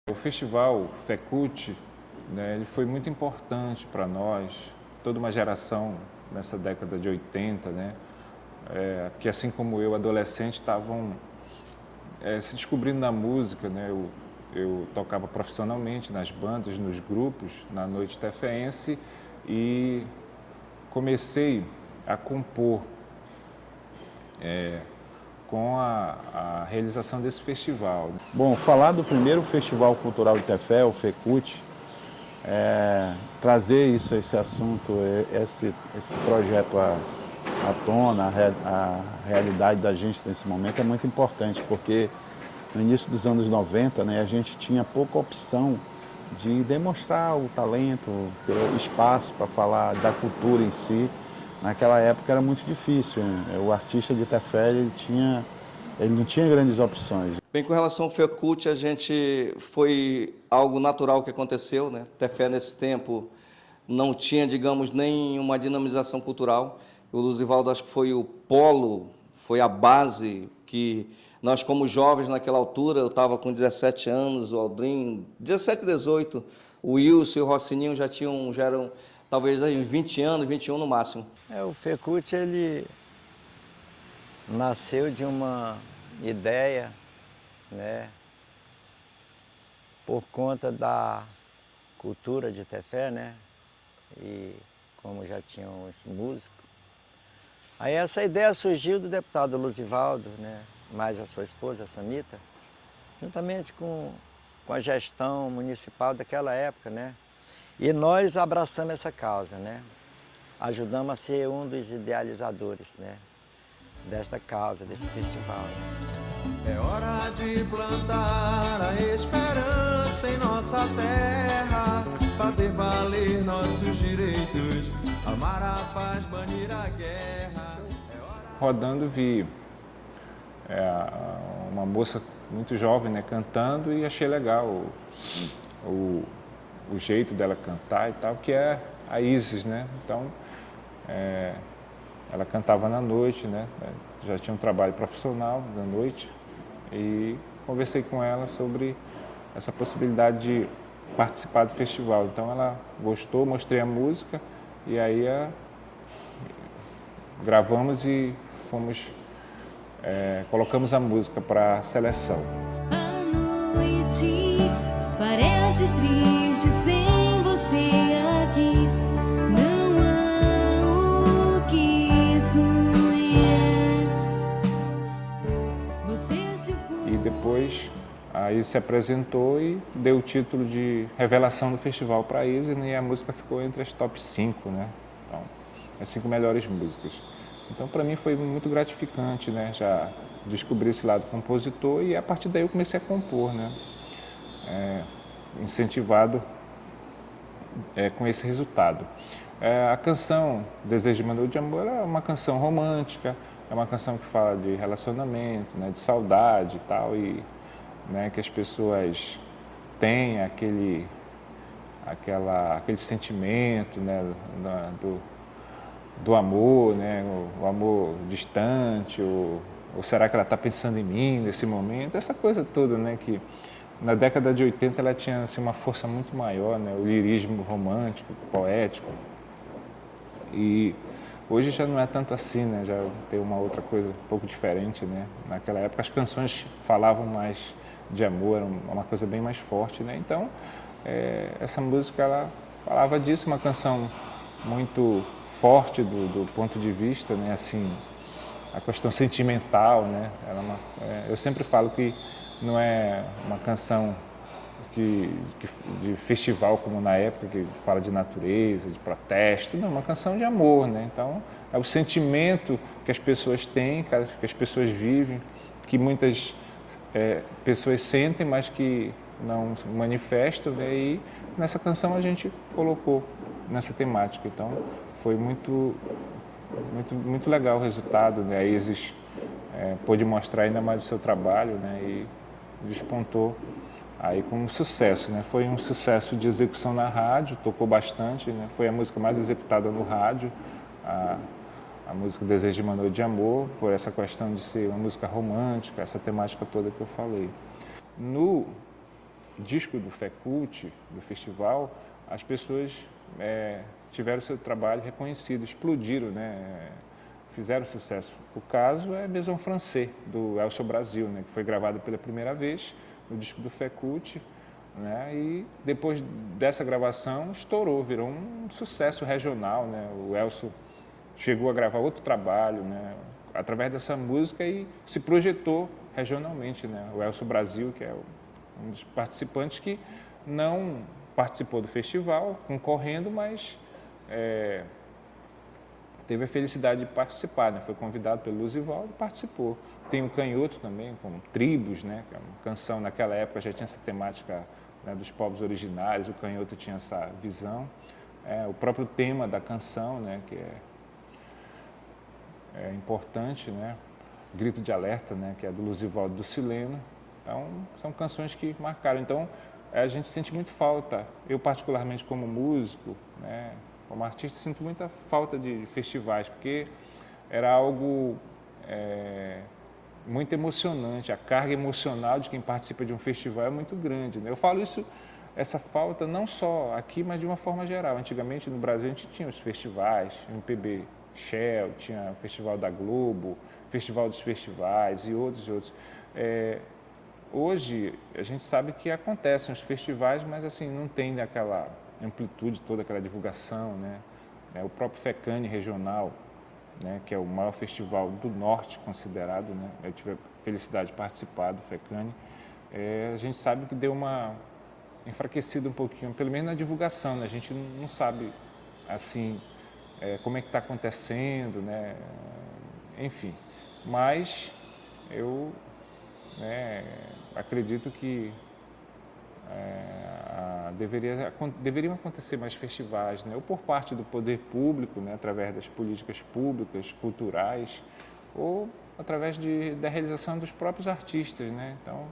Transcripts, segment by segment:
O festival FECUT, né, ele foi muito importante para nós, toda uma geração nessa década de 80, né, que assim como eu, adolescente, estavam se descobrindo na música, né, eu tocava profissionalmente nas bandas, nos grupos, na Noite Tefeense e comecei a compor com a realização desse festival. Bom, falar do primeiro Festival Cultural de Tefé, o FECUT, trazer isso, esse assunto, esse projeto à tona, a realidade da gente nesse momento é muito importante, porque no início dos anos 90, né, a gente tinha pouca opção de demonstrar o talento, ter espaço para falar da cultura em si. Naquela época era muito difícil, né? O artista de Tefé, ele não tinha grandes opções. Bem, com relação ao FECUT, a gente foi algo natural que aconteceu, né? Tefé nesse tempo não tinha, digamos, nem uma dinamização cultural. O Luzivaldo acho que foi o polo, foi a base que nós como jovens naquela altura, eu estava com 17 anos, o Aldrin, 17, 18, o Wilson e o Rossininho já eram talvez aí 20 anos, 21 no máximo. O FECUT, ele nasceu de uma ideia, né, por conta da cultura de Tefé, né, e como já tinham esse músico. Aí essa ideia surgiu do deputado Luzivaldo, né, mais a sua esposa, a Samita, juntamente com a gestão municipal daquela época, né, e nós abraçamos essa causa, né, ajudamos a ser um dos idealizadores, né, desta causa, desse festival. É hora de plantar a esperança em nossa terra, fazer valer nossos direitos, amar a paz, banir a guerra. Rodando vi uma moça muito jovem, né, cantando, e achei legal o jeito dela cantar e tal, que é a Isis, né? Então, ela cantava na noite, né? Já tinha um trabalho profissional na noite e conversei com ela sobre essa possibilidade de participar do festival. Então ela gostou, mostrei a música e aí gravamos e colocamos a música para seleção. A noite parece triste sem você aqui. Não há o que sonhar. Você se foi. E depois a Isis se apresentou e deu o título de revelação do festival para a Isis, né, e a música ficou entre as top 5, né? Então, as 5 melhores músicas. Então, para mim foi muito gratificante, né? Já descobri esse lado compositor e a partir daí eu comecei a compor, né? Incentivado com esse resultado. A canção Desejo de uma Noite de Amor é uma canção romântica, é uma canção que fala de relacionamento, né? De saudade e tal, e né, que as pessoas têm aquele sentimento, né? Do amor, né? O amor distante, ou será que ela está pensando em mim nesse momento? Essa coisa toda, né? Que na década de 80 ela tinha assim, uma força muito maior, né? O lirismo romântico, poético. E hoje já não é tanto assim, né? Já tem uma outra coisa um pouco diferente, né? Naquela época as canções falavam mais de amor, era uma coisa bem mais forte, né? Então, essa música ela falava disso, uma canção muito forte do ponto de vista, né, assim, a questão sentimental, né, eu sempre falo que não é uma canção de festival como na época, que fala de natureza, de protesto, não, é uma canção de amor, né, então é o sentimento que as pessoas têm, que as pessoas vivem, que muitas pessoas sentem, mas que não manifestam, né, e nessa canção a gente colocou nessa temática, então foi muito legal o resultado, né? A Isis pôde mostrar ainda mais o seu trabalho, né? E despontou aí com um sucesso, né? Foi um sucesso de execução na rádio, tocou bastante, né? Foi a música mais executada no rádio, a música Desejo de uma Noite de Amor, por essa questão de ser uma música romântica, essa temática toda que eu falei. No disco do Fecult, do festival, as pessoas tiveram seu trabalho reconhecido, explodiram, né? Fizeram sucesso. O caso é Maison Francais, do Elcio Brasil, né? Que foi gravado pela primeira vez no disco do Fecult, né? E depois dessa gravação estourou, virou um sucesso regional, né? O Elcio chegou a gravar outro trabalho, né? Através dessa música e se projetou regionalmente, né? O Elcio Brasil, que é um dos participantes que não participou do festival, concorrendo, mas teve a felicidade de participar, né? Foi convidado pelo Luzivaldo e participou. Tem o Canhoto também, com Tribos, né? Que é uma canção, naquela época já tinha essa temática, né, dos povos originários, o Canhoto tinha essa visão. O próprio tema da canção, né? Que é importante, né? Grito de Alerta, né? Que é do Luzivaldo do Sileno. Então, são canções que marcaram. Então, a gente sente muito falta. Eu, particularmente, como músico, né? Como artista, sinto muita falta de festivais, porque era algo muito emocionante. A carga emocional de quem participa de um festival é muito grande, né? Eu falo isso, essa falta, não só aqui, mas de uma forma geral. Antigamente, no Brasil, a gente tinha os festivais, o MPB Shell, tinha o Festival da Globo, Festival dos Festivais e outros e outros. Hoje, a gente sabe que acontecem os festivais, mas assim, não tem aquela amplitude toda, aquela divulgação, né? O próprio FECANI regional, né? Que é o maior festival do norte considerado, né? Eu tive a felicidade de participar do FECANI. A gente sabe que deu uma enfraquecida um pouquinho, pelo menos na divulgação, né? A gente não sabe, assim, como é que está acontecendo, né? Enfim, mas eu acredito que deveriam acontecer mais festivais, né? Ou por parte do poder público, né? Através das políticas públicas, culturais, ou através da realização dos próprios artistas, né? Então,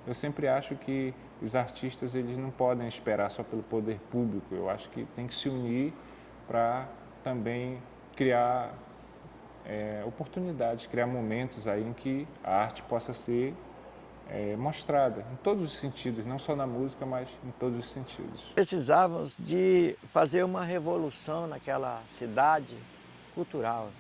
eu sempre acho que os artistas eles não podem esperar só pelo poder público. Eu acho que tem que se unir para também criar oportunidades, criar momentos aí em que a arte possa ser mostrada em todos os sentidos, não só na música, mas em todos os sentidos. Precisávamos de fazer uma revolução naquela cidade cultural.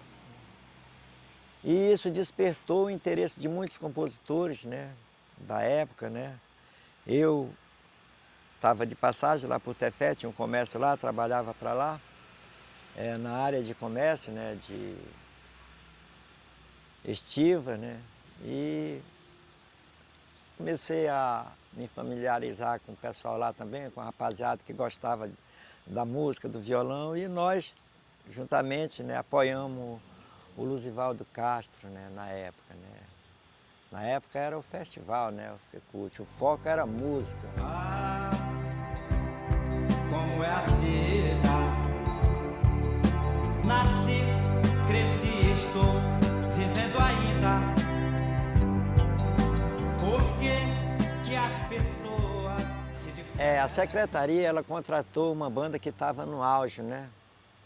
E isso despertou o interesse de muitos compositores, né, da época, né? Eu estava de passagem lá por Tefé, tinha um comércio lá, trabalhava para lá, na área de comércio, né, de estiva, né? E comecei a me familiarizar com o pessoal lá também, com a rapaziada que gostava da música, do violão, e nós, juntamente, né, apoiamos o Luzivaldo Castro, né, na época, né. Na época era o festival, né, o Fecult, o foco era a música. Ah, como é a vida. Nasci, cresci, estou vivendo ainda. Por que as pessoas se A secretaria, ela contratou uma banda que estava no auge, né,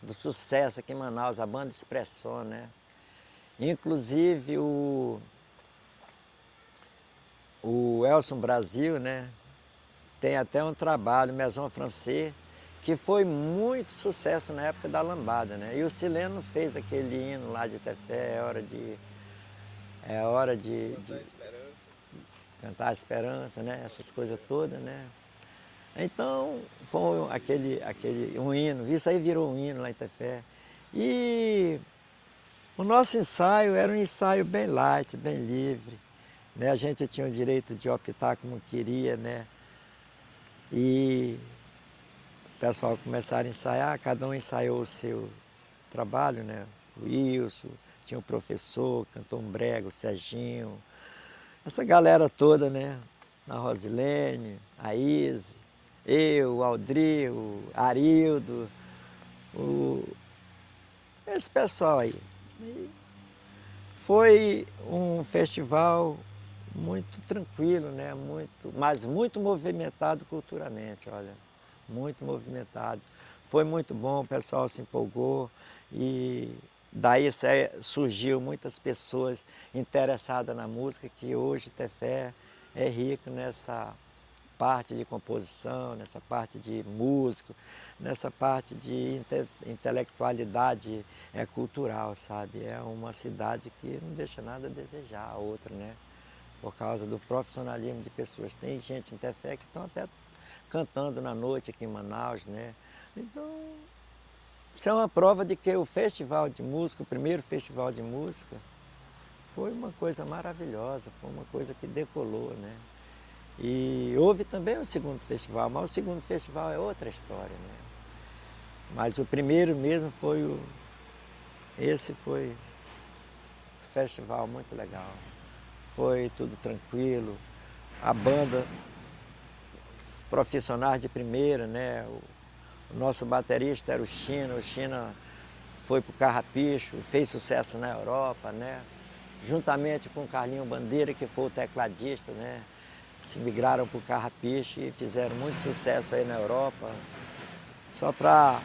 do sucesso aqui em Manaus, a banda Expressão, né. Inclusive o Elcio Brasil, né, tem até um trabalho, Maison Francais, que foi muito sucesso na época da lambada, né? E o Sileno fez aquele hino lá de Tefé, é hora de cantar a esperança, né? Essas coisas todas, né? Então, foi um hino, isso aí virou um hino lá em Tefé. E o nosso ensaio era um ensaio bem light, bem livre, né? A gente tinha o direito de optar como queria, né? E o pessoal começaram a ensaiar, cada um ensaiou o seu trabalho, né? O Wilson, tinha o professor, cantou um brega, o Serginho, essa galera toda, né? A Rosilene, a Izzy, eu, o Aldri, o Arildo, esse pessoal aí. E foi um festival muito tranquilo, né? Mas muito movimentado culturalmente, olha. Muito movimentado. Foi muito bom, o pessoal se empolgou e daí surgiu muitas pessoas interessadas na música, que hoje Tefé é rico nessa parte de composição, nessa parte de músico, nessa parte de intelectualidade cultural, sabe? É uma cidade que não deixa nada a desejar a outra, né? Por causa do profissionalismo de pessoas. Tem gente em Tefé que estão até cantando na noite aqui em Manaus, né? Então, isso é uma prova de que o festival de música, o primeiro festival de música, foi uma coisa maravilhosa, foi uma coisa que decolou, né? E houve também o segundo festival, mas o segundo festival é outra história, né? Mas o primeiro mesmo foi esse foi um festival muito legal. Foi tudo tranquilo, a banda, os profissionais de primeira, né? O nosso baterista era o China foi para o Carrapicho, fez sucesso na Europa, né? Juntamente com o Carlinho Bandeira, que foi o tecladista, né? Se migraram para o Carrapicho e fizeram muito sucesso aí na Europa. Só para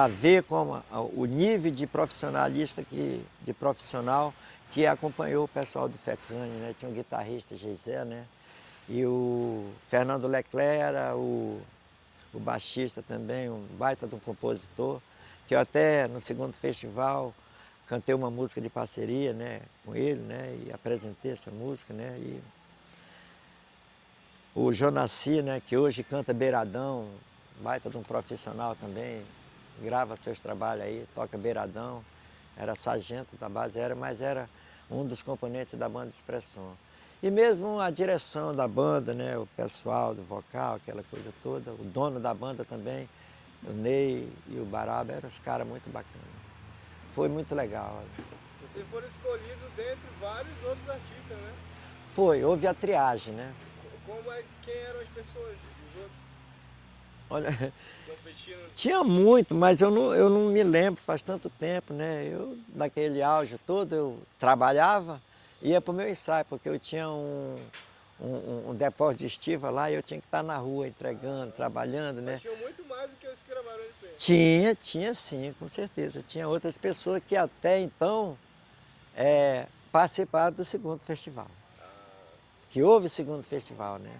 ver como o nível de profissionalista de profissional que acompanhou o pessoal do Fecane, né? Tinha um guitarrista, Geisé, né? E o Fernando Leclerc era o baixista também, um baita de um compositor, que eu até no segundo festival cantei uma música de parceria, né, com ele, né, e apresentei essa música, né, e o Jonassi, né, que hoje canta Beiradão, baita de um profissional também, grava seus trabalhos aí, toca Beiradão, era sargento da base aérea, mas era um dos componentes da banda Expressão. E mesmo a direção da banda, né, o pessoal do vocal, aquela coisa toda, o dono da banda também, o Ney e o Baraba, eram uns caras muito bacanas. Foi muito legal. Vocês foram escolhidos dentre vários outros artistas, né? Foi, houve a triagem, né? Quem eram as pessoas, os outros? Olha, Competindo? tinha muito, mas eu não me lembro, faz tanto tempo, né? Eu, naquele auge todo, eu trabalhava, ia para o meu ensaio, porque eu tinha um depósito de estiva lá e eu tinha que estar na rua entregando, trabalhando, né? Mas tinham muito mais do que os que gravaram de pé. Tinha sim, com certeza. Tinha outras pessoas que até então participaram do segundo festival. Que houve o segundo festival, né?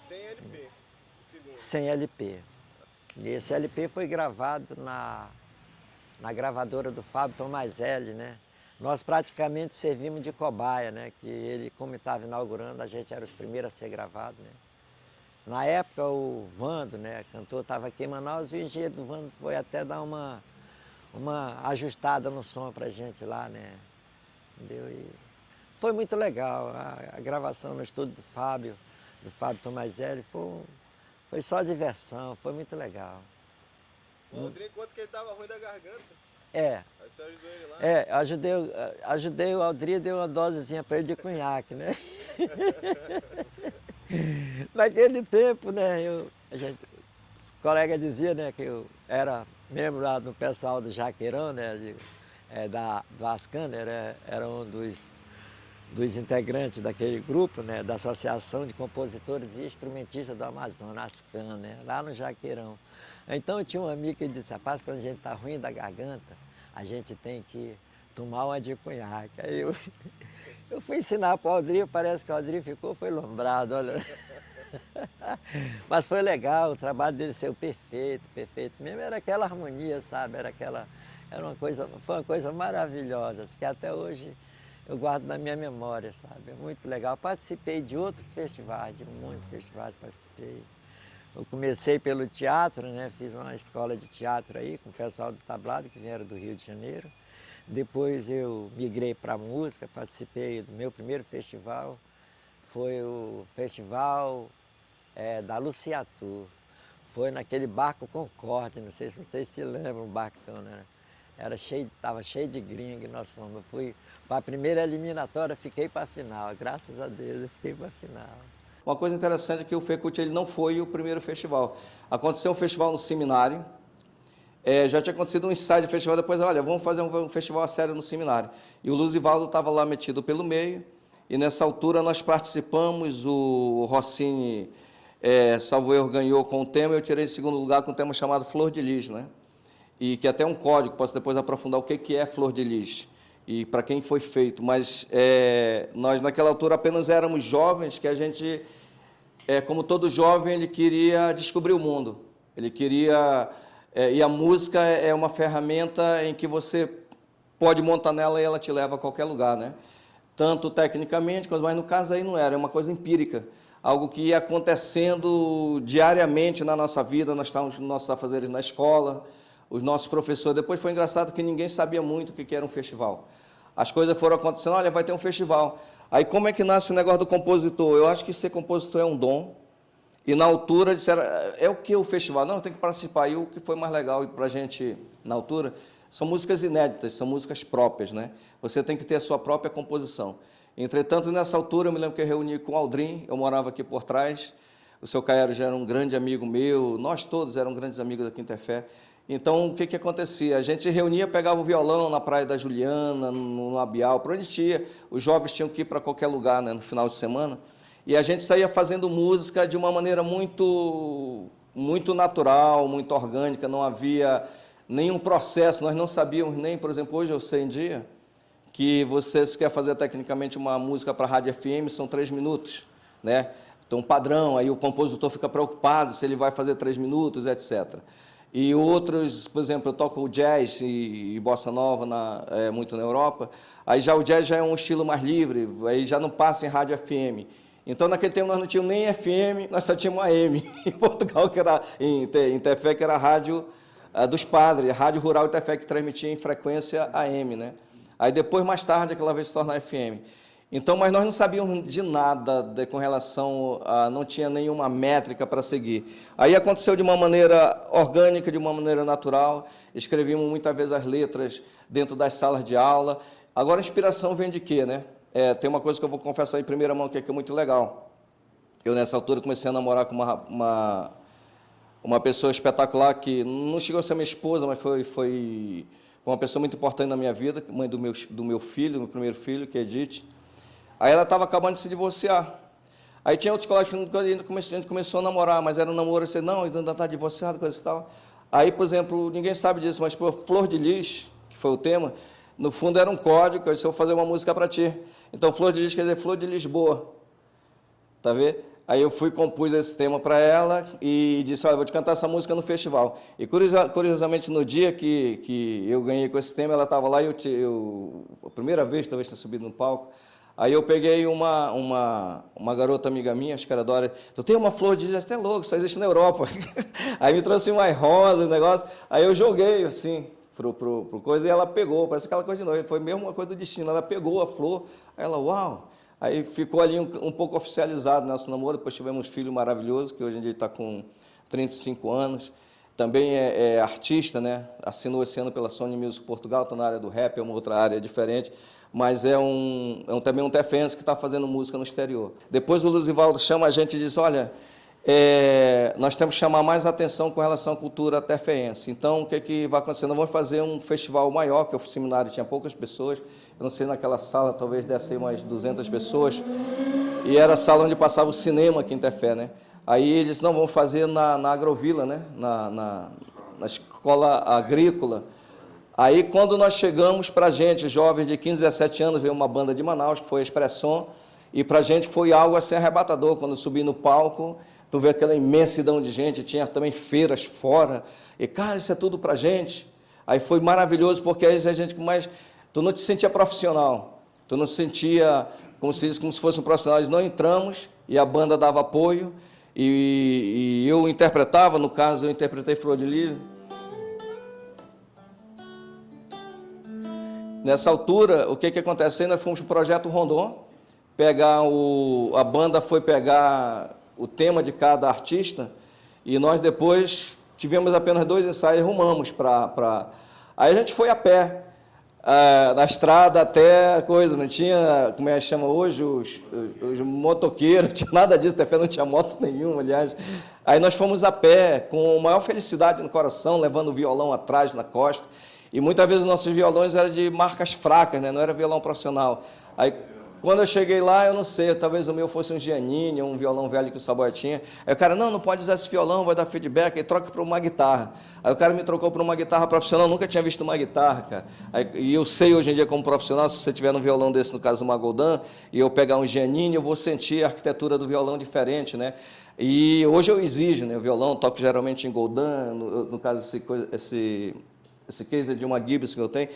Sem LP, o segundo. Sem LP. E esse LP foi gravado na gravadora do Fábio Tomazelli, né? Nós praticamente servimos de cobaia, né? Que ele, como estava inaugurando, a gente era os primeiros a ser gravado, né? Na época o Vando, né, cantor, estava aqui em Manaus e o engenheiro do Vando foi até dar uma ajustada no som pra gente lá, né? Entendeu? E foi muito legal. A gravação no estúdio do Fábio Tomazelli, foi só diversão, foi muito legal. O Aldrinho conta que ele estava ruim da garganta. É. Aí você ajudou ele lá? Ajudei o Aldrinho, dei uma dosezinha para ele de cunhaque, né? Naquele tempo, né, os colegas diziam, né, que eu era membro lá do pessoal do Jaqueirão, né, do Ascan, era um dos integrantes daquele grupo, né, da Associação de Compositores e Instrumentistas do Amazonas, Ascan, né, lá no Jaqueirão. Então tinha um amigo que disse, rapaz, quando a gente está ruim da garganta, a gente tem que tomar uma de cunhaque. Aí eu fui ensinar para o Aldrinho, parece que o Aldrinho foi lombrado, olha. Mas foi legal, o trabalho dele saiu perfeito mesmo, era aquela harmonia, sabe, foi uma coisa maravilhosa, que até hoje eu guardo na minha memória, sabe, é muito legal. Participei de outros festivais, de muitos festivais participei. Eu comecei pelo teatro, né? Fiz uma escola de teatro aí com o pessoal do Tablado, que vieram do Rio de Janeiro. Depois eu migrei para a música, participei do meu primeiro festival. Foi o festival da Luciatur. Foi naquele barco Concorde, não sei se vocês se lembram, um barcão, né? Estava cheio de gringo, nós fomos. Eu fui para a primeira eliminatória, fiquei para a final. Graças a Deus, eu fiquei para a final. Uma coisa interessante é que o FECUT ele não foi o primeiro festival. Aconteceu um festival no seminário, já tinha acontecido um ensaio de festival, depois, olha, vamos fazer um festival a sério no seminário. E o Luzivaldo estava lá metido pelo meio, e nessa altura nós participamos, o Rossini, salvo erro, ganhou com o tema, eu tirei em segundo lugar com um tema chamado Flor de Lis, né? E que até um código, posso depois aprofundar o que é Flor de Lis e para quem foi feito, mas nós naquela altura apenas éramos jovens, que a gente como todo jovem, ele queria descobrir o mundo. Ele queria... e a música é uma ferramenta em que você pode montar nela e ela te leva a qualquer lugar, né? Tanto tecnicamente, mas no caso aí não era, é uma coisa empírica. Algo que ia acontecendo diariamente na nossa vida, nós estávamos nos nossos afazeres na escola, os nossos professores. Depois foi engraçado que ninguém sabia muito o que era um festival. As coisas foram acontecendo, olha, vai ter um festival. Aí como é que nasce o negócio do compositor? Eu acho que ser compositor é um dom. E na altura disseram, é o que o festival? Não, tem que participar. E o que foi mais legal para a gente, na altura, são músicas inéditas, são músicas próprias, né? Você tem que ter a sua própria composição. Entretanto, nessa altura, eu me lembro que eu reuni com o Aldrin, eu morava aqui por trás, o seu Caero já era um grande amigo meu, nós todos éramos grandes amigos da Quinta-Fé. Então, o que acontecia? A gente reunia, pegava o violão na Praia da Juliana, no Abial, para onde ia. Os jovens tinham que ir para qualquer lugar, né, no final de semana. E a gente saía fazendo música de uma maneira muito natural, muito orgânica, não havia nenhum processo, nós não sabíamos nem, por exemplo, hoje eu sei em dia, que você se quer fazer tecnicamente uma música para a rádio FM, são 3 minutos, né? Então, padrão, aí o compositor fica preocupado se ele vai fazer 3 minutos, etc. E outros, por exemplo, eu toco jazz e bossa nova muito na Europa, aí já o jazz já é um estilo mais livre, aí já não passa em rádio FM. Então, naquele tempo, nós não tínhamos nem FM, nós só tínhamos AM. Em Portugal, que era, em Tefé, que era a rádio dos padres, a Rádio Rural Tefé, que transmitia em frequência AM, né? Aí depois, mais tarde, aquela vez se tornar FM. Então, mas nós não sabíamos de nada com relação a... não tinha nenhuma métrica para seguir. Aí aconteceu de uma maneira orgânica, de uma maneira natural, escrevíamos muitas vezes as letras dentro das salas de aula. Agora, a inspiração vem de quê, né? Tem uma coisa que eu vou confessar em primeira mão, que é muito legal. Eu, nessa altura, comecei a namorar com uma pessoa espetacular, que não chegou a ser minha esposa, mas foi uma pessoa muito importante na minha vida, mãe do meu filho, do meu primeiro filho, que é Edith. Aí ela estava acabando de se divorciar. Aí tinha outros colegas que a gente começou a namorar, mas era um namoro assim, não, ainda está divorciado, coisa e tal. Aí, por exemplo, ninguém sabe disso, mas por Flor de Lis, que foi o tema, no fundo era um código, eu disse, eu vou fazer uma música para ti. Então, Flor de Lis quer dizer Flor de Lisboa. Tá vendo? Aí eu compus esse tema para ela e disse, olha, vou te cantar essa música no festival. E curiosamente, no dia que eu ganhei com esse tema, ela estava lá e a primeira vez, talvez, ter subido no palco. Aí eu peguei uma garota amiga minha, acho que era Dora, tu tem uma flor de lis, até louco, só existe na Europa. Aí me trouxe umas rosas, um negócio, aí eu joguei assim, pro coisa, e ela pegou, parece aquela coisa de noite, foi mesmo uma coisa do destino, ela pegou a flor, aí ela, uau! Aí ficou ali um pouco oficializado nosso namoro, depois tivemos um filho maravilhoso, que hoje em dia está com 35 anos, também é artista, né? Assinou esse ano pela Sony Music Portugal, está na área do rap, é uma outra área diferente, mas também um tefense que está fazendo música no exterior. Depois o Luzivaldo chama a gente e diz, olha, nós temos que chamar mais atenção com relação à cultura tefense. Então, o que vai acontecer? Nós vamos fazer um festival maior, que o seminário tinha poucas pessoas, eu não sei, naquela sala talvez desse aí umas 200 pessoas, e era a sala onde passava o cinema aqui em Tefé, né? Aí eles, não, vamos fazer na Agrovila, né? Na escola agrícola. Aí, quando nós chegamos, para a gente, jovens de 15, 17 anos, veio uma banda de Manaus, que foi a Expressom, e para a gente foi algo assim arrebatador. Quando eu subi no palco, tu vê aquela imensidão de gente, tinha também feiras fora, e, cara, isso é tudo para a gente. Aí foi maravilhoso, porque aí a gente mais... Tu não te sentia profissional, tu não te sentia, como se fosse um profissional. Nós não entramos, e a banda dava apoio, e eu interpretava, no caso, eu interpretei Flor de Lis. Nessa altura, o que aconteceu? Nós fomos para o Projeto Rondon, a banda foi pegar o tema de cada artista, e nós depois tivemos apenas 2 ensaios e rumamos para... Aí a gente foi a pé, na estrada até a coisa, não tinha, como é que chama hoje, os motoqueiros, não tinha nada disso, até não tinha moto nenhuma, aliás. Aí nós fomos a pé, com a maior felicidade no coração, levando o violão atrás, na costa, e muitas vezes os nossos violões eram de marcas fracas, né? Não era violão profissional. Aí, Quando eu cheguei lá, eu não sei, talvez o meu fosse um Giannini, um violão velho que o Saboia tinha. Aí o cara, não pode usar esse violão, vai dar feedback, aí troca para uma guitarra. Aí o cara me trocou para uma guitarra profissional, nunca tinha visto uma guitarra, cara. E eu sei hoje em dia como profissional, se você tiver um violão desse, no caso uma Goldan, e eu pegar um Giannini, eu vou sentir a arquitetura do violão diferente, né? E hoje eu exijo, né? O violão, toco geralmente em Goldan, no caso esse case de uma Gibson que eu tenho,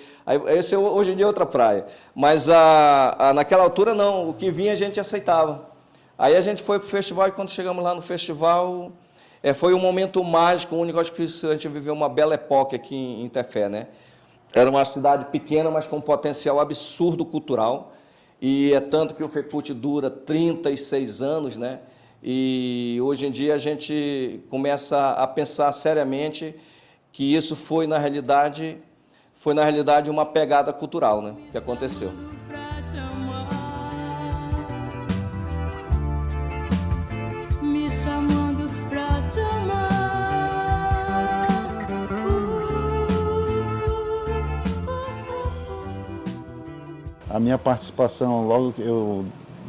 esse hoje em dia é outra praia. Mas naquela altura não, o que vinha a gente aceitava. Aí a gente foi para o festival e quando chegamos lá no festival, foi um momento mágico, único, acho que a gente viveu uma bela época aqui em Tefé, né? Era uma cidade pequena, mas com um potencial absurdo cultural, e é tanto que o FECUT dura 36 anos, né? E hoje em dia a gente começa a pensar seriamente que isso foi na realidade uma pegada cultural, né, que aconteceu. Me chamando pra te amar. A minha participação, logo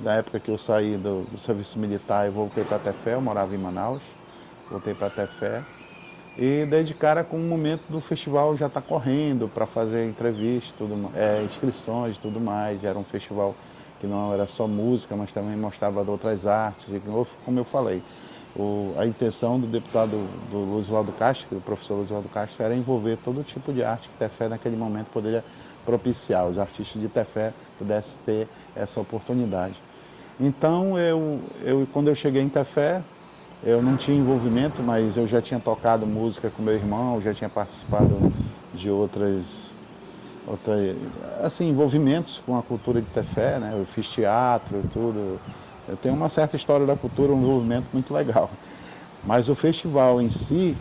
na época que eu saí do serviço militar, eu voltei para Tefé, eu morava em Manaus, voltei para Tefé. E dei de cara com o momento do festival já estar correndo para fazer entrevistas, inscrições e tudo mais. Era um festival que não era só música, mas também mostrava outras artes. E como eu falei, a intenção do deputado do Luzivaldo Castro, o professor Luzivaldo Castro, era envolver todo tipo de arte que Tefé naquele momento poderia propiciar, os artistas de Tefé pudessem ter essa oportunidade. Então, quando eu cheguei em Tefé, eu não tinha envolvimento, mas eu já tinha tocado música com meu irmão, já tinha participado de outros envolvimentos com a cultura de Tefé, né? Eu fiz teatro e tudo. Eu tenho uma certa história da cultura, um envolvimento muito legal. Mas o festival em si,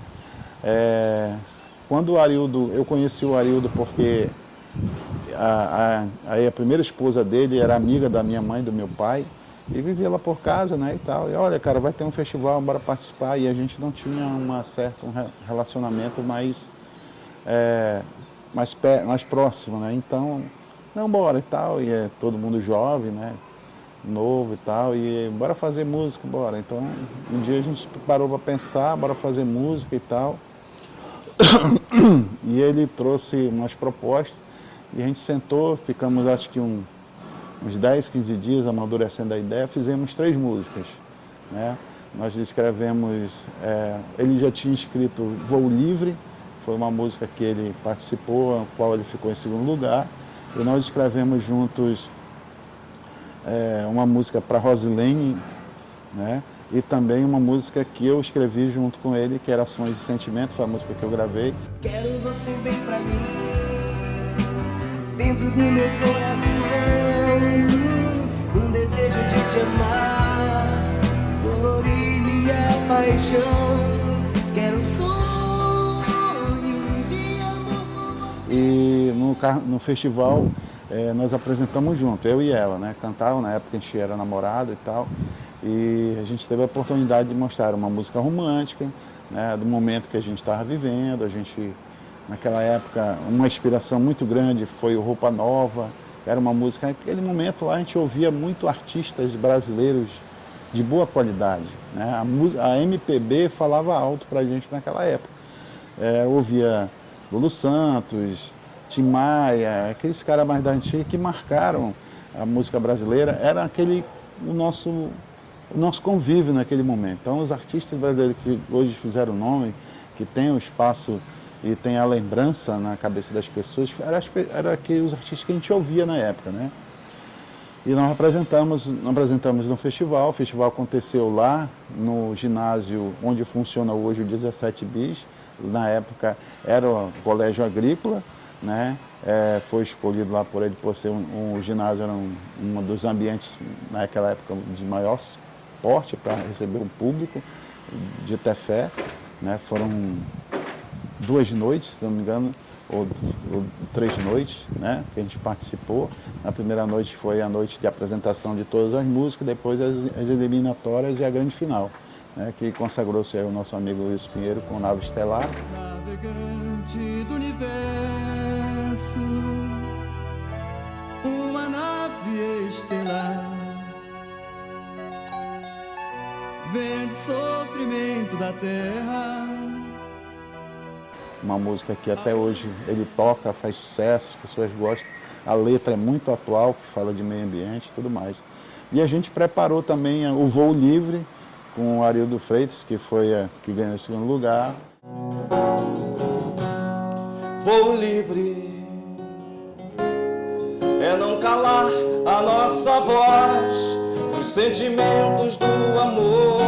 quando o Arildo, eu conheci o Arildo porque a primeira esposa dele era amiga da minha mãe e do meu pai, e vivia lá por casa, né, e tal. E olha, cara, vai ter um festival, bora participar. E a gente não tinha um relacionamento mais próximo, né? Então, não, bora e tal. E é todo mundo jovem, né, novo e tal. E bora fazer música, bora. Então, um dia a gente parou para pensar, bora fazer música e tal. E ele trouxe umas propostas. E a gente sentou, ficamos acho que uns 10, 15 dias amadurecendo a ideia, fizemos 3 músicas, né? Nós escrevemos, ele já tinha escrito Voo Livre, foi uma música que ele participou, a qual ele ficou em segundo lugar, e nós escrevemos juntos uma música para Rosilene, né? E também uma música que eu escrevi junto com ele, que era Sons de Sentimento, foi a música que eu gravei. Quero você bem pra mim, dentro do meu coração, um desejo de te amar, colorir minha paixão, quero sonhos de amor com você. E no festival nós apresentamos junto, eu e ela, né? Cantavam, na época a gente era namorado e tal, e a gente teve a oportunidade de mostrar uma música romântica, né? Do momento que a gente estava vivendo. A gente, naquela época, uma inspiração muito grande foi o Roupa Nova, era uma música, naquele momento lá a gente ouvia muito artistas brasileiros de boa qualidade, né? A MPB falava alto pra gente naquela época. Ouvia Lulu Santos, Tim Maia, aqueles caras mais da antiga que marcaram a música brasileira, era o nosso convívio naquele momento. Então, os artistas brasileiros que hoje fizeram nome, que têm o espaço e têm a lembrança na cabeça das pessoas, era os artistas que a gente ouvia na época, né? E nós apresentamos no festival. O festival aconteceu lá no ginásio onde funciona hoje o 17 Bis. Na época era o Colégio Agrícola, né? Foi escolhido lá por ele por ser o ginásio, era um dos ambientes naquela época de maior porte para receber o público de Tefé, né? Foram 2 noites, se não me engano, ou 3 noites, né, que a gente participou. Na primeira noite foi a noite de apresentação de todas as músicas, depois as eliminatórias e a grande final, né, que consagrou-se o nosso amigo Luiz Pinheiro com Nave Estelar. Navegante do universo, uma nave estelar. Vem do sofrimento da terra. Uma música que até hoje ele toca, faz sucesso, as pessoas gostam. A letra é muito atual, que fala de meio ambiente e tudo mais. E a gente preparou também o Voo Livre com o Arildo Freitas, que foi a que ganhou o segundo lugar. Voo livre é não calar a nossa voz, os sentimentos do amor.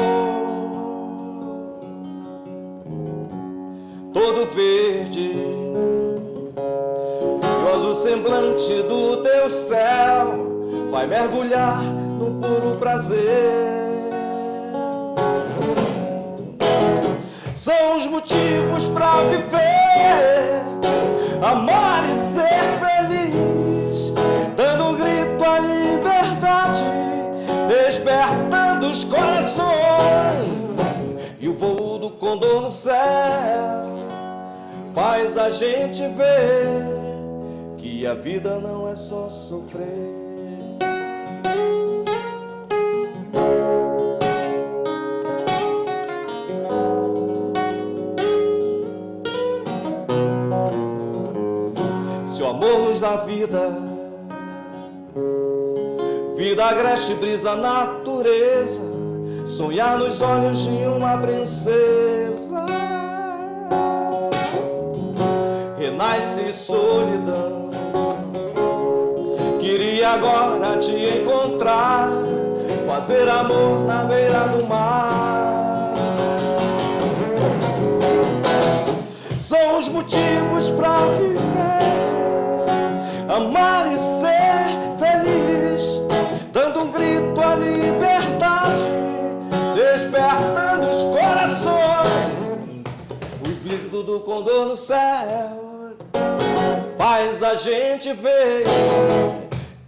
Todo verde e o azul semblante do teu céu vai mergulhar no puro prazer. São os motivos pra viver, amar e ser feliz, dando um grito à liberdade, despertando os corações. E o voo do condor no céu faz a gente ver que a vida não é só sofrer. Se o amor nos dá vida, vida agreste, brisa, natureza, sonhar nos olhos de uma princesa, renasce solidão. Queria agora te encontrar, fazer amor na beira do mar. São os motivos pra viver, amar e ser feliz, dando um grito à liberdade, despertando os corações. O vidro do condor no céu faz a gente ver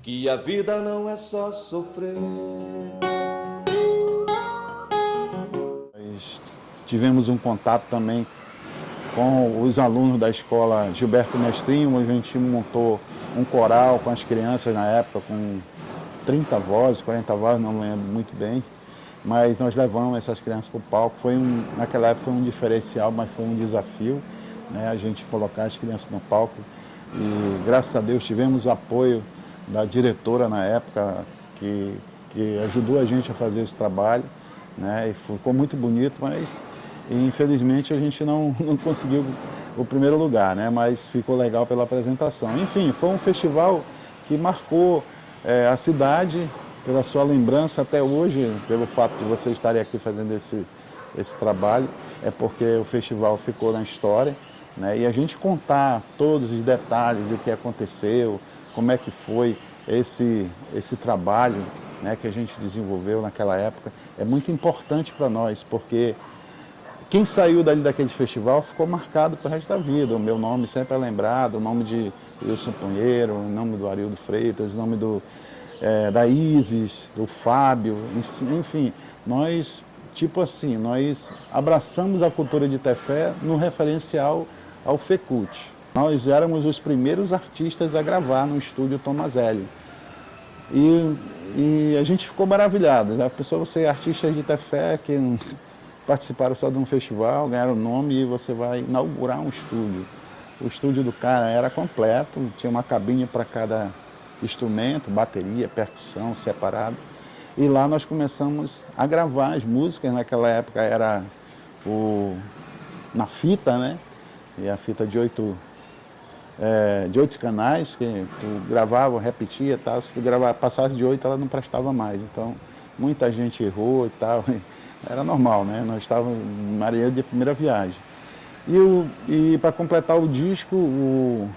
que a vida não é só sofrer. Nós tivemos um contato também com os alunos da escola Gilberto Mestrinho, onde a gente montou um coral com as crianças na época, com 30 vozes, 40 vozes, não lembro muito bem, mas nós levamos essas crianças para o palco. Naquela época foi um diferencial, mas foi um desafio, né, a gente colocar as crianças no palco. E graças a Deus tivemos o apoio da diretora na época, que ajudou a gente a fazer esse trabalho, né, e ficou muito bonito, mas infelizmente a gente não conseguiu o primeiro lugar, né, mas ficou legal pela apresentação. Enfim, foi um festival que marcou a cidade pela sua lembrança até hoje, pelo fato de vocês estarem aqui fazendo esse trabalho, é porque o festival ficou na história, né, e a gente contar todos os detalhes do que aconteceu, como é que foi esse trabalho, né, que a gente desenvolveu naquela época, é muito importante para nós, porque quem saiu dali daquele festival ficou marcado para o resto da vida. O meu nome sempre é lembrado, o nome de Wilson Punheiro, o nome do Arildo Freitas, o nome da Isis, do Fábio, enfim. Nós, nós abraçamos a cultura de Tefé no referencial ao FECUT. Nós éramos os primeiros artistas a gravar no estúdio Tomazelli. E a gente ficou maravilhado. Já pensou você, artistas de Tefé, que participaram só de um festival, ganharam o nome e você vai inaugurar um estúdio. O estúdio do cara era completo, tinha uma cabine para cada instrumento, bateria, percussão, separado. E lá nós começamos a gravar as músicas. Naquela época era na fita, né? E a fita de 8 canais, que tu gravava, repetia e tal. Se tu passasse de 8, ela não prestava mais. Então, muita gente errou e tal. Era normal, né? Nós estávamos marinheiro de primeira viagem. E para completar o disco, o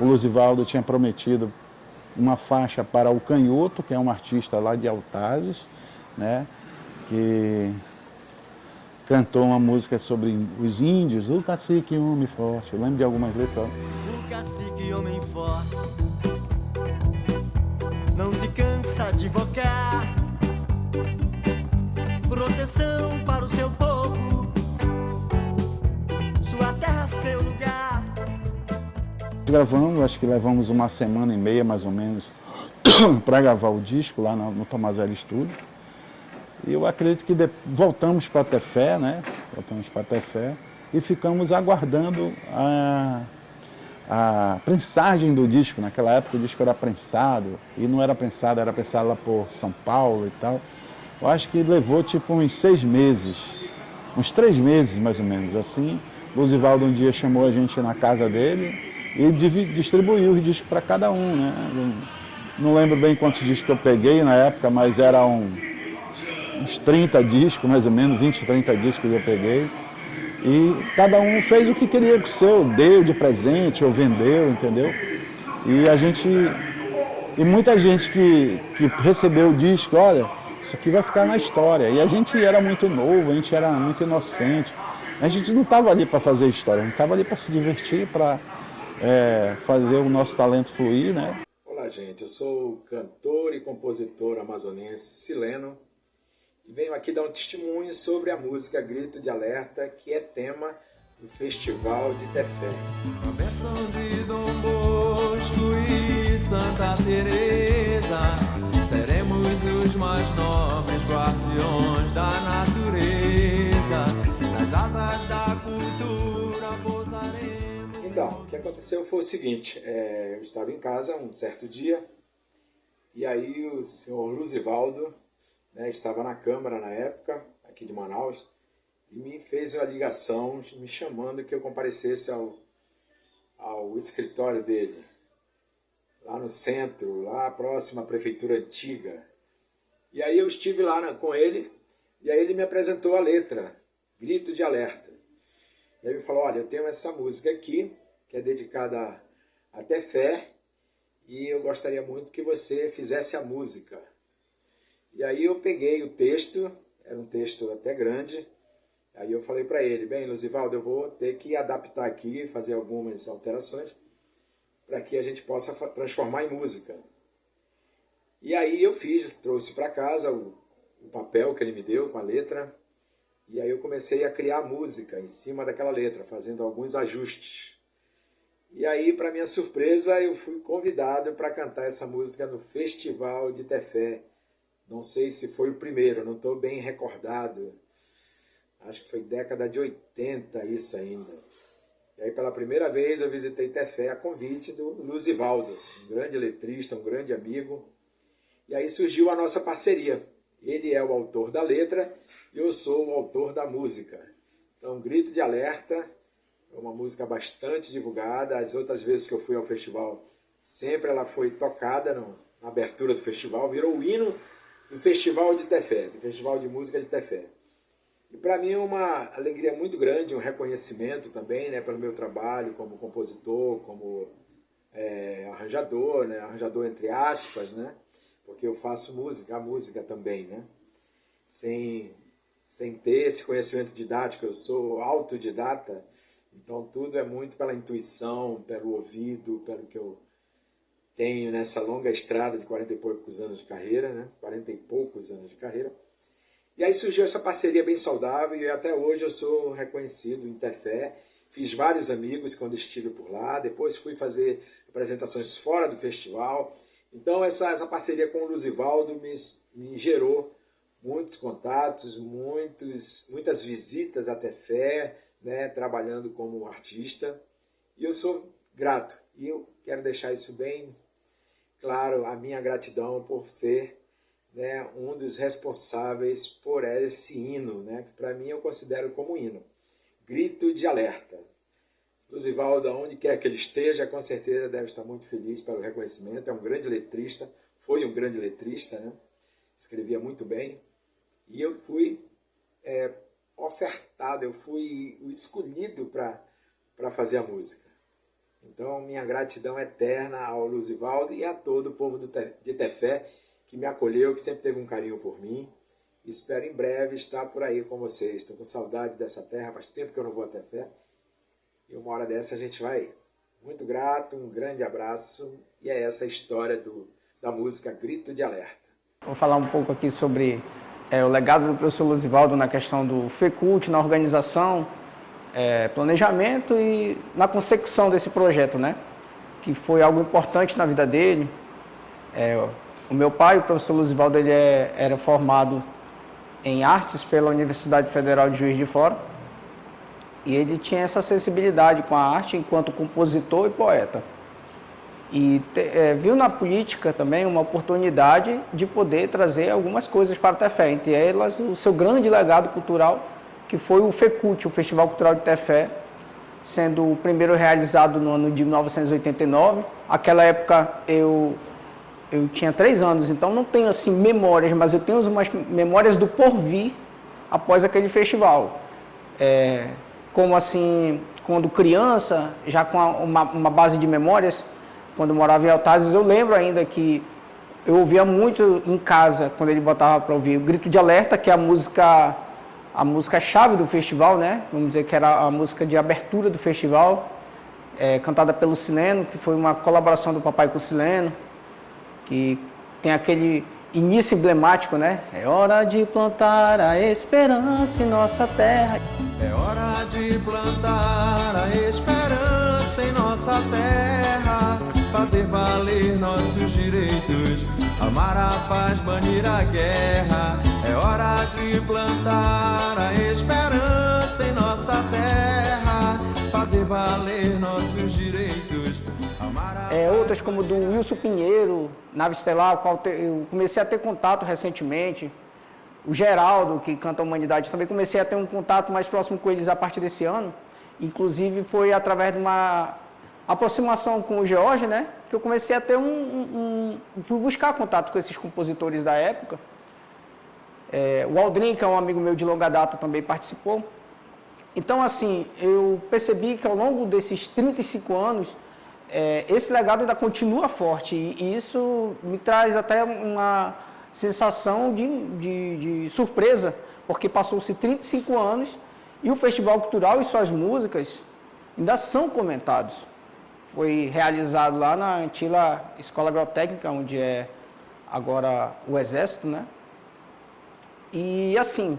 Luzivaldo tinha prometido uma faixa para o Canhoto, que é um artista lá de Altazes, né? Que cantou uma música sobre os índios, o cacique homem forte. Eu lembro de algumas letras. O cacique homem forte não se cansa de invocar proteção para o seu povo, sua terra, seu lugar. Gravamos, acho que levamos uma semana e meia mais ou menos para gravar o disco lá no Tomazelli Studio. E eu acredito que voltamos para Tefé, né? Voltamos para Tefé e ficamos aguardando a prensagem do disco. Naquela época o disco era prensado, e não era prensado, era prensado lá por São Paulo e tal. Eu acho que levou tipo uns 6 meses, uns 3 meses mais ou menos, assim. Luzivaldo um dia chamou a gente na casa dele e distribuiu os discos para cada um, né? Não lembro bem quantos discos eu peguei na época, mas eram uns 30 discos, mais ou menos, 20, 30 discos eu peguei. E cada um fez o que queria com o seu, deu de presente ou vendeu, entendeu? E muita gente que recebeu o disco, olha, isso aqui vai ficar na história. E a gente era muito novo, a gente era muito inocente. A gente não estava ali para fazer história, a gente estava ali para se divertir, para fazer o nosso talento fluir, né? Olá, gente, eu sou o cantor e compositor amazonense Sileno e venho aqui dar um testemunho sobre a música Grito de Alerta, que é tema do Festival de Tefé. A versão de Dom Bosco e Santa Teresa, seremos os mais nobres guardiões da natureza, nas asas da cultura pousaremos. Então, o que aconteceu foi o seguinte, eu estava em casa um certo dia, e aí o senhor Luzivaldo, né, estava na Câmara na época, aqui de Manaus, e me fez uma ligação me chamando que eu comparecesse ao escritório dele, lá no centro, lá próximo à prefeitura antiga. E aí eu estive lá com ele, e aí ele me apresentou a letra, Grito de Alerta. E aí ele falou, olha, eu tenho essa música aqui, que é dedicada a Tefé, e eu gostaria muito que você fizesse a música. E aí eu peguei o texto, era um texto até grande, aí eu falei para ele, bem, Luzivaldo, eu vou ter que adaptar aqui, fazer algumas alterações, para que a gente possa transformar em música. E aí eu trouxe para casa o papel que ele me deu com a letra, e aí eu comecei a criar música em cima daquela letra, fazendo alguns ajustes. E aí, para minha surpresa, eu fui convidado para cantar essa música no Festival de Tefé. Não sei se foi o primeiro, não estou bem recordado. Acho que foi década de 80 isso ainda. E aí, pela primeira vez, eu visitei Tefé a convite do Luzivaldo, um grande letrista, um grande amigo. E aí surgiu a nossa parceria. Ele é o autor da letra e eu sou o autor da música. Então, Grito de Alerta é uma música bastante divulgada. As outras vezes que eu fui ao festival, sempre ela foi tocada na abertura do festival. Virou o hino do Festival de Tefé, do Festival de Música de Tefé. E para mim é uma alegria muito grande, um reconhecimento também, né, pelo meu trabalho como compositor, como arranjador, né, arranjador entre aspas, né, porque eu faço música, a música também, né, sem ter esse conhecimento didático, eu sou autodidata, então tudo é muito pela intuição, pelo ouvido, pelo que eu tenho nessa longa estrada de 40 e poucos anos de carreira, né, 40 e poucos anos de carreira. E aí surgiu essa parceria bem saudável e até hoje eu sou reconhecido em Tefé. Fiz vários amigos quando estive por lá, depois fui fazer apresentações fora do festival. Então essa parceria com o Luzivaldo me gerou muitos contatos, muitas visitas a Tefé, né, trabalhando como artista. E eu sou grato. E eu quero deixar isso bem claro, a minha gratidão por ser, né, um dos responsáveis por esse hino, né, que para mim eu considero como hino. Grito de Alerta. Luzivaldo, aonde quer que ele esteja, com certeza deve estar muito feliz pelo reconhecimento. É um grande letrista, foi um grande letrista, né? Escrevia muito bem. E eu fui ofertado, eu fui o escolhido para fazer a música. Então, minha gratidão eterna ao Luzivaldo e a todo o povo de Tefé, que me acolheu, que sempre teve um carinho por mim. Espero em breve estar por aí com vocês. Estou com saudade dessa terra, faz tempo que eu não vou a Tefé. E uma hora dessa a gente vai. Muito grato, um grande abraço. E é essa a história da música Grito de Alerta. Vou falar um pouco aqui sobre o legado do professor Luzivaldo na questão do FECULT, na organização, planejamento e na consecução desse projeto, né? Que foi algo importante na vida dele. O meu pai, o professor Luzivaldo, ele era formado em artes pela Universidade Federal de Juiz de Fora, e ele tinha essa sensibilidade com a arte enquanto compositor e poeta. E viu na política também uma oportunidade de poder trazer algumas coisas para a Tefé, entre elas o seu grande legado cultural, que foi o FECUT, o Festival Cultural de Tefé, sendo o primeiro realizado no ano de 1989. Aquela época eu tinha 3 anos, então não tenho assim memórias, mas eu tenho umas memórias do porvir após aquele festival. Como assim, quando criança, já com uma base de memórias, quando eu morava em Altazes, eu lembro ainda que eu ouvia muito em casa, quando ele botava para ouvir o Grito de Alerta, que é a música-chave do festival, né? Vamos dizer que era a música de abertura do festival, cantada pelo Sileno, que foi uma colaboração do papai com o Sileno, que tem aquele início emblemático, né? É hora de plantar a esperança em nossa terra. É hora de plantar a esperança em nossa terra, fazer valer nossos direitos, amar a paz, banir a guerra. É hora de plantar a esperança em nossa terra, fazer valer nossos direitos, amar a paz. Outras como do Wilson Pinheiro, Nave Estelar, qual eu comecei a ter contato recentemente. O Geraldo, que canta a Humanidade, também comecei a ter um contato mais próximo com eles a partir desse ano. Inclusive foi através de uma aproximação com o George, né, que eu comecei a ter fui buscar contato com esses compositores da época. O Aldrin, que é um amigo meu de longa data, também participou. Então, assim, eu percebi que ao longo desses 35 anos, esse legado ainda continua forte, e isso me traz até uma sensação de surpresa, porque passou-se 35 anos e o Festival Cultural e suas músicas ainda são comentados. Foi realizado lá na antiga Escola Agrotécnica, onde é agora o Exército, né? E assim,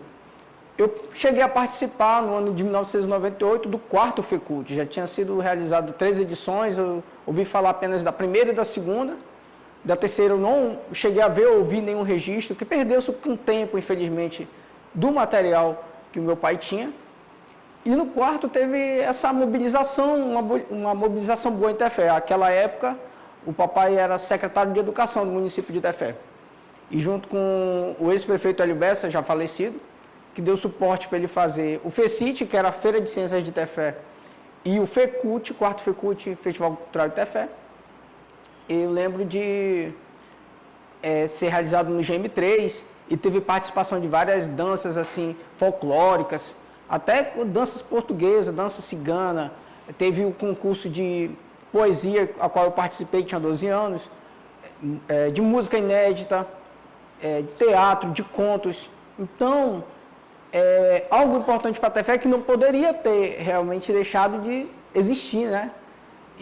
eu cheguei a participar no ano de 1998 do 4º FECUT. Já tinha sido realizado 3 edições, eu ouvi falar apenas da primeira e da segunda. Da terceira eu não cheguei a ver ou ouvir nenhum registro, que perdeu-se com o tempo, infelizmente, do material que o meu pai tinha. E no 4º teve essa mobilização, uma mobilização boa em Tefé. Naquela época, o papai era secretário de Educação do município de Tefé. E junto com o ex-prefeito Hélio Bessa, já falecido, que deu suporte para ele fazer o FECIT, que era a Feira de Ciências de Tefé, e o FECUT, 4º FECUT, Festival Cultural de Tefé. Eu lembro de ser realizado no GM3 e teve participação de várias danças assim folclóricas, até danças portuguesas, dança cigana. Teve o concurso de poesia, a qual eu participei, tinha 12 anos, de música inédita, de teatro, de contos. Então, algo importante para a Tefé que não poderia ter realmente deixado de existir, né?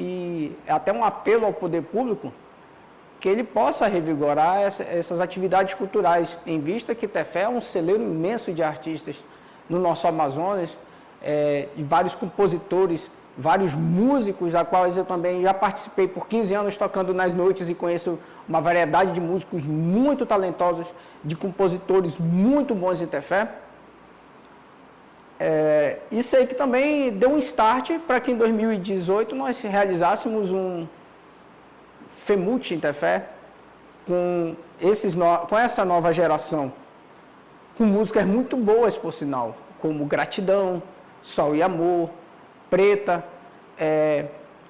E até um apelo ao poder público que ele possa revigorar essas atividades culturais, em vista que Tefé é um celeiro imenso de artistas no nosso Amazonas, de vários compositores, vários músicos, da quais eu também já participei por 15 anos tocando nas noites e conheço uma variedade de músicos muito talentosos, de compositores muito bons em Tefé. Isso aí que também deu um start para que em 2018 nós realizássemos um FEMUT em Tefé com essa nova geração, com músicas muito boas, por sinal, como Gratidão, Sol e Amor, Preta,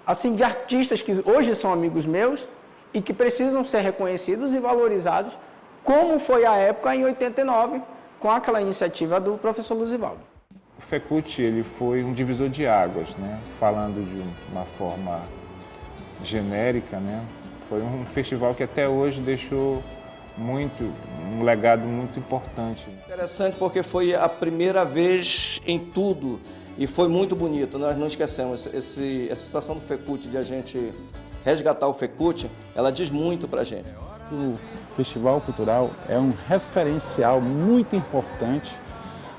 assim, de artistas que hoje são amigos meus e que precisam ser reconhecidos e valorizados, como foi a época em 89, com aquela iniciativa do professor Luzivaldo. O FECUT, ele foi um divisor de águas, né? Falando de uma forma genérica, né? Foi um festival que até hoje deixou um legado muito importante. Interessante porque foi a primeira vez em tudo e foi muito bonito. Nós não esquecemos essa situação do FECUT, de a gente resgatar o FECUT, ela diz muito pra gente. O Festival Cultural é um referencial muito importante,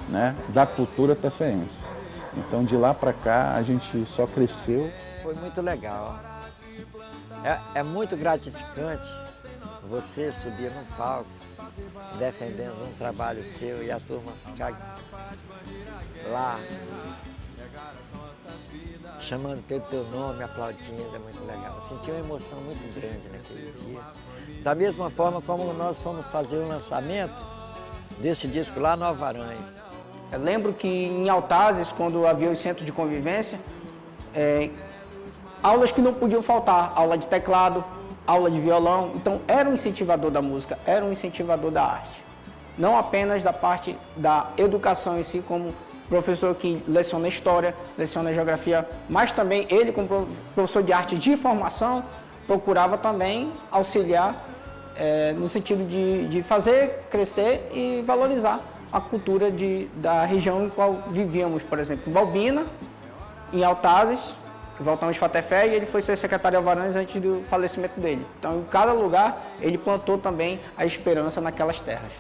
né, da cultura tefeense. Então, de lá para cá, a gente só cresceu. Foi muito legal. É muito gratificante você subir no palco, defendendo um trabalho seu e a turma ficar lá, chamando pelo teu nome, aplaudindo, é muito legal. Eu senti uma emoção muito grande naquele dia. Da mesma forma como nós fomos fazer o lançamento desse disco lá no Alvarães. Eu lembro que em Altazes, quando havia os centros de convivência, aulas que não podiam faltar, aula de teclado, aula de violão. Então, era um incentivador da música, era um incentivador da arte. Não apenas da parte da educação em si, como professor que leciona história, leciona geografia, mas também ele, como professor de arte de formação, procurava também auxiliar no sentido de fazer crescer e valorizar a cultura da região em qual vivíamos. Por exemplo, em Balbina, em Altazes, voltamos para Tefé e ele foi ser secretário de Alvarães antes do falecimento dele. Então, em cada lugar, ele plantou também a esperança naquelas terras.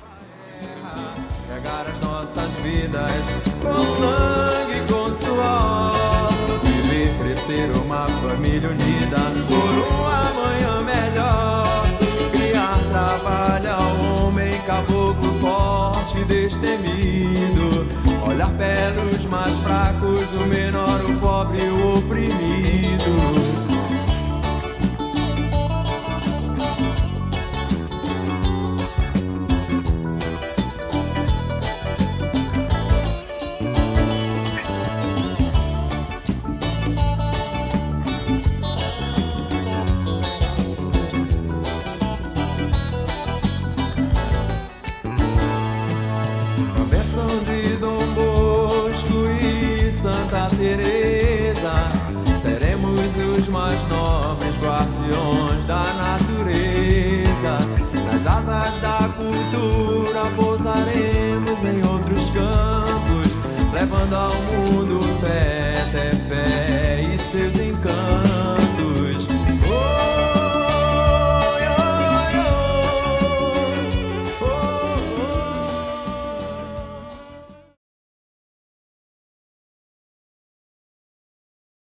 Pegar as nossas vidas com sangue, com suor, e ver crescer uma família unida por um amanhã melhor. Criar trabalho ao homem caboclo forte, destemido, olhar pelos mais fracos, o menor, o pobre, o oprimido. Teresa, seremos os mais nobres guardiões da natureza. Nas asas da cultura pousaremos em outros campos, levando ao mundo fé.